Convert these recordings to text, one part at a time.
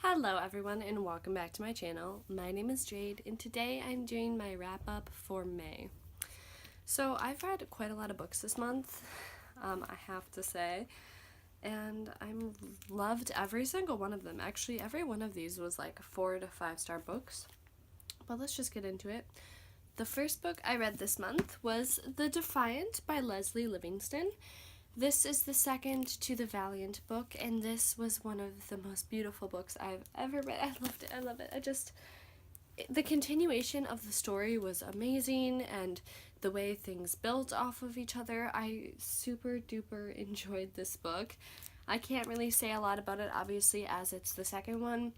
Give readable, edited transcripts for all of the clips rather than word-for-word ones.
Hello everyone and welcome back to my channel. My name is Jade and today I'm doing my wrap up for May. So I've read quite a lot of books this month, I have to say, and I'm loved every single one of them. Actually, every one of these was like 4 to 5-star books, but let's just get into it. The first book I read this month was The Defiant by Leslie Livingston. This is the second to the Valiant book, and this was one of the most beautiful books I've ever read. I loved it. I love it. The continuation of the story was amazing, and the way things built off of each other. I super duper enjoyed this book. I can't really say a lot about it, obviously, as it's the second one,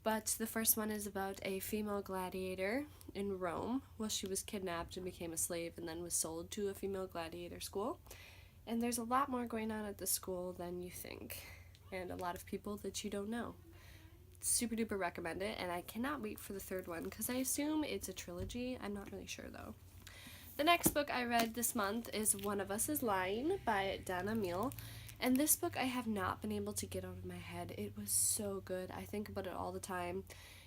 but the first one is about a female gladiator in Rome. Well, she was kidnapped and became a slave and then was sold to a female gladiator school. And there's a lot more going on at the school than you think, and a lot of people that you don't know. Super duper recommend it, and I cannot wait for the third one because I assume it's a trilogy. I'm not really sure though. The next book I read this month is One of Us is Lying by Dana Meal, and this book I have not been able to get out of my head. It was so good. I think about it all the time.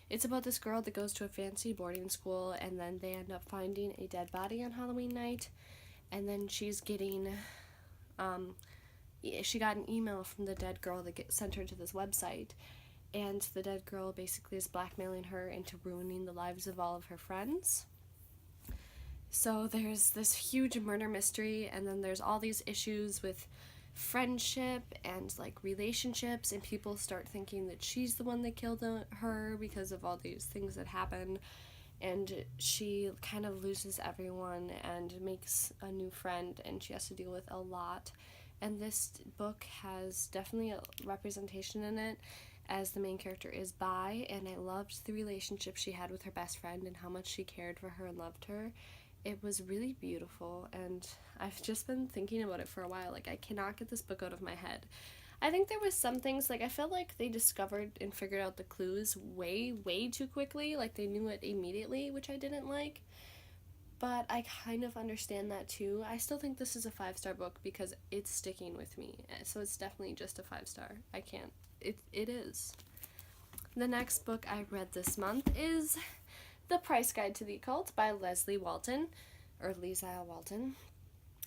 It's about this girl that goes to a fancy boarding school, and then they end up finding a dead body on Halloween night, and then she's getting she got an email from the dead girl that sent her to this website, and the dead girl basically is blackmailing her into ruining the lives of all of her friends. So there's this huge murder mystery, and then there's all these issues with friendship and like relationships, and people start thinking that she's the one that killed her because of all these things that happen, and she kind of loses everyone and makes a new friend, and she has to deal with a lot. And this book has definitely a representation in it, as the main character is bi, and I loved the relationship she had with her best friend and how much she cared for her and loved her. It was really beautiful, and I've just been thinking about it for a while. Like, I cannot get this book out of my head. I think there was some things, like, I felt like they discovered and figured out the clues way too quickly. Like, they knew it immediately, which I didn't like. But I kind of understand that, too. I still think this is a 5-star book because it's sticking with me. So it's definitely just a 5-star. I can't. It is. The next book I read this month is The Price Guide to the Occult by Leslie Walton, or Lisa Walton.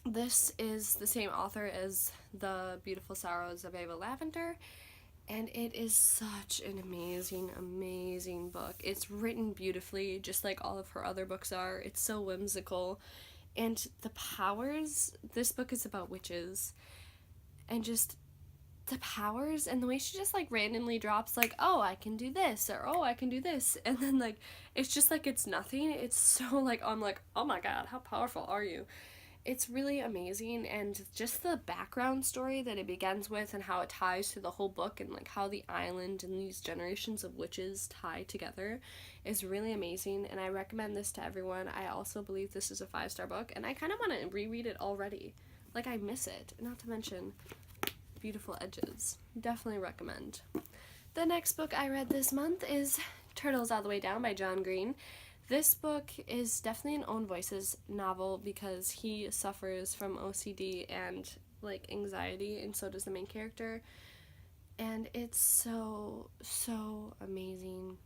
This is the same author as The Beautiful Sorrows of Ava Lavender, and it is such an amazing book. It's written beautifully, just like all of her other books are. It's so whimsical, and the powers, this book is about witches, and just the powers, and the way she just like randomly drops like, oh, I can do this, or oh, I can do this, and then like it's just like it's nothing. It's so like, I'm like, oh my god, how powerful are you? It's really amazing, and just the background story that it begins with and how it ties to the whole book, and like how the island and these generations of witches tie together is really amazing, and I recommend this to everyone. I also believe this is a 5-star book, and I kind of want to reread it already. Like, I miss it, not to mention beautiful edges. Definitely recommend. The next book I read this month is Turtles All the Way Down by John Green. This book is definitely an Own Voices novel because he suffers from OCD and like anxiety, and so does the main character. And it's so amazing.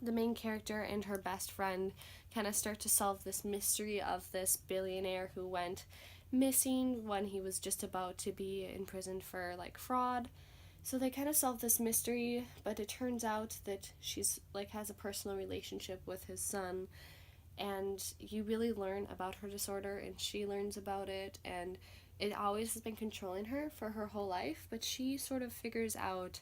The main character and her best friend kind of start to solve this mystery of this billionaire who went missing when he was just about to be imprisoned for like fraud. So they kind of solve this mystery, but it turns out that she's like has a personal relationship with his son, and you really learn about her disorder, and she learns about it, and it always has been controlling her for her whole life, but she sort of figures out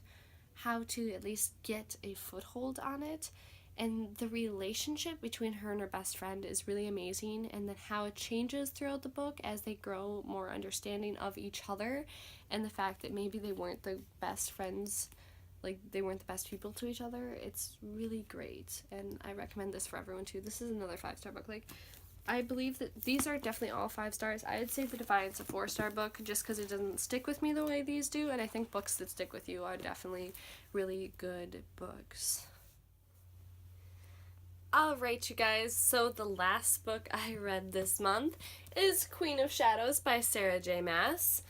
how to at least get a foothold on it. And the relationship between her and her best friend is really amazing, and then how it changes throughout the book as they grow more understanding of each other, and the fact that maybe they weren't the best friends, like they weren't the best people to each other. It's really great, and I recommend this for everyone too. This is another 5-star book. Like, I believe that these are definitely all 5 stars. I would say The Defiant's a 4-star book just because it doesn't stick with me the way these do, and I think books that stick with you are definitely really good books. Alright, you guys, so the last book I read this month is Queen of Shadows by Sarah J. Maas.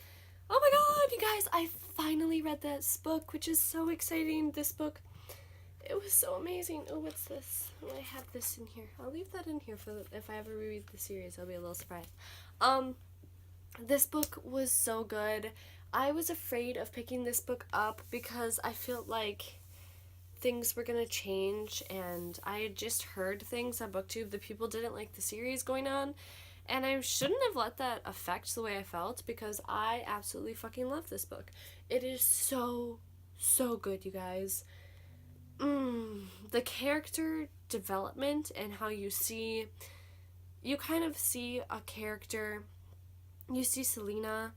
Oh my god, you guys, I finally read this book, which is so exciting. This book It was so amazing. Oh, what's this? Oh, I have this in here. I'll leave that in here for if I ever reread the series. I'll be a little surprised. This book was so good. I was afraid of picking this book up because I felt like things were gonna change, and I had just heard things on BookTube that people didn't like the series going on, and I shouldn't have let that affect the way I felt because I absolutely fucking love this book. It is so, so good, you guys. The character development and how you kind of see a character, you see Selena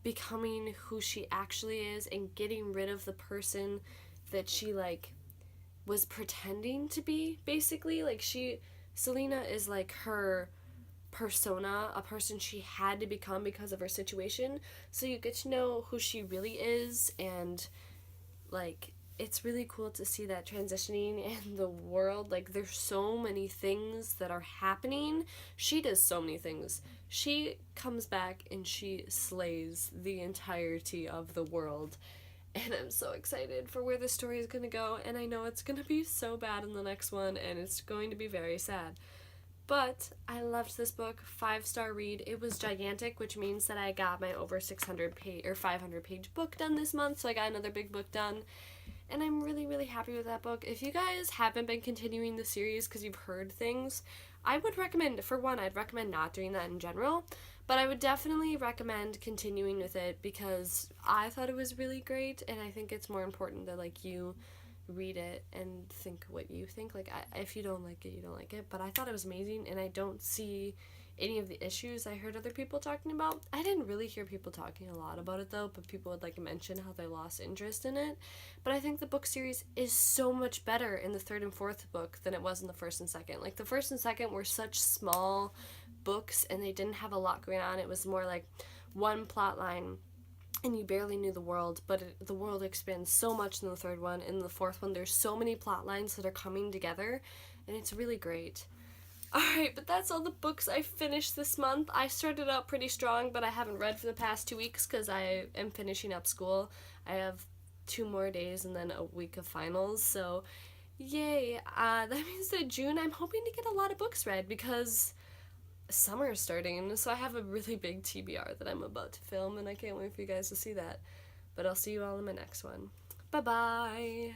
becoming who she actually is and getting rid of the person that she like was pretending to be, basically. Like Selena is like her persona, a person she had to become because of her situation. So you get to know who she really is, and like it's really cool to see that transitioning in the world. Like there's so many things that are happening. She does so many things. She comes back and she slays the entirety of the world. And I'm so excited for where the story is going to go, and I know it's going to be so bad in the next one, and it's going to be very sad. But I loved this book. 5-star read. It was gigantic, which means that I got my over 600 page or 500 page book done this month, so I got another big book done. And I'm really, really happy with that book. If you guys haven't been continuing the series because you've heard things, I would recommend, for one, I'd recommend not doing that in general, but I would definitely recommend continuing with it because I thought it was really great, and I think it's more important that, like, you read it and think what you think. Like, if you don't like it, you don't like it, but I thought it was amazing, and I don't see any of the issues I heard other people talking about. I didn't really hear people talking a lot about it, though, but people would, like, mention how they lost interest in it. But I think the book series is so much better in the third and fourth book than it was in the first and second. Like, the first and second were such small books, and they didn't have a lot going on. It was more like one plot line, and you barely knew the world, but the world expands so much in the third one. In the fourth one, there's so many plot lines that are coming together, and it's really great. Alright, but that's all the books I finished this month. I started out pretty strong, but I haven't read for the past 2 weeks because I am finishing up school. I have 2 more days and then a week of finals, so yay. That means that June I'm hoping to get a lot of books read because summer is starting, so I have a really big TBR that I'm about to film, and I can't wait for you guys to see that. But I'll see you all in my next one. Bye-bye!